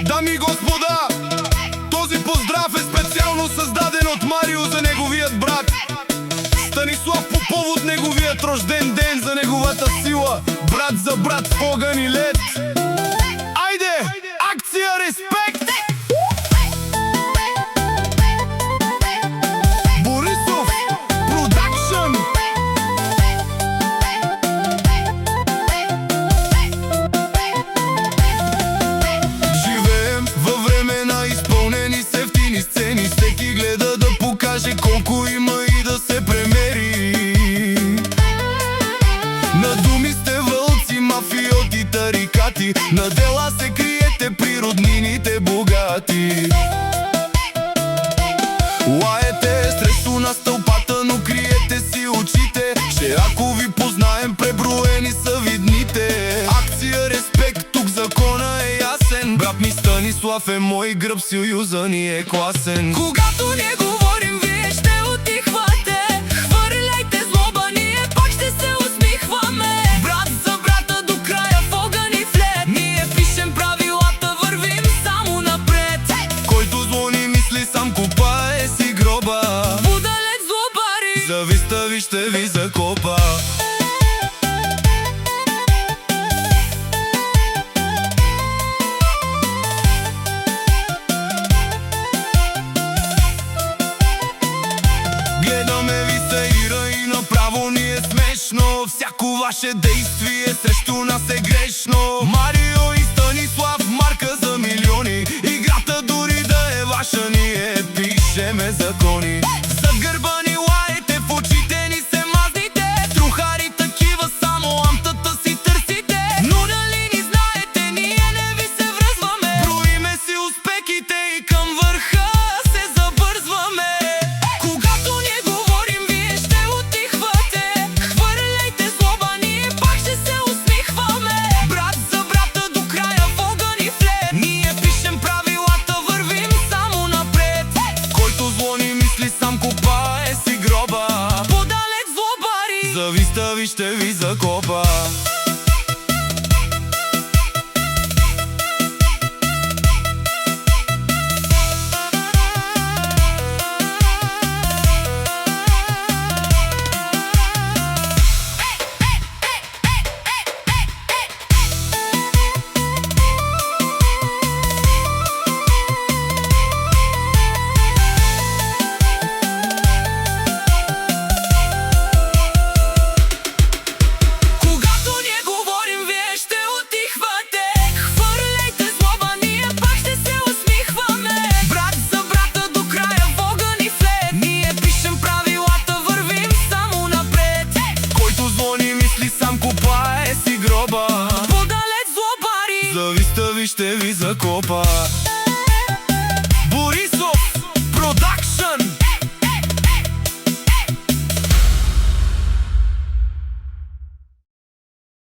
Дами и господа, този поздрав е специално създаден от Марио за неговият брат Станислав по повод неговият рожден ден, за неговата сила. Брат за брат в огън и лед. Айде! Акция респект! Борисов Продакшън. Живеем във времена изпълнени с ефтини сцени. Всеки гледа да покаже колко има и да се премери. На думи сте вълци, мафиоти, тарикати. На дела се криете при роднините богати. Лаете срещу на стълпата, но криете си очите. Ще ако ви познаем, преброени са видните. Акция респект, тук закона е ясен. Брат ми Станислав е мой гръб, съюза ни е класен. Когато не говорим, вие ще отихвате. Хвърляйте злоба, ние пак ще се усмихваме. Брат за брата до края в огън и в лед. Ние пишем правилата, вървим само напред. Който зло ни мисли, сам копае си гроба. Будалец злобари, Зависта ви ще ви закопа. Гледаме ви саира и направо ни е смешно. Всяко ваше действие срещу нас е грешно. Марио и Станислав, марка за милиони. Играта дори да е ваша, ние пишеме закони. Зад гърба ни лаете, в очите ни се мазните. Трухари такива, само амтата си търсите. но дали ни знаете, ние не ви се връзваме. Броиме си успехите и към Върха се забързваме. Когато не говорим, вие ще отихвате. Хвърляйте злоба, ние пак ще се усмихваме. Брат за брата до края в огън и в лед. Ние пишем правилата, вървим само напред. който зло ни мисли, сам копае си гроба. Будалец злобари, Зависта ви ще ви закопа. когато не говорим, вие ще отихвате. Хвърляйте злоба, ние пак ще се усмихваме. Брат за брата до края в огън и в лед. Ние пишем правилата, вървим само напред. Който зло ни мисли, сам копае си гроба. Будалец злобари, Зависта ви ще ви закопа.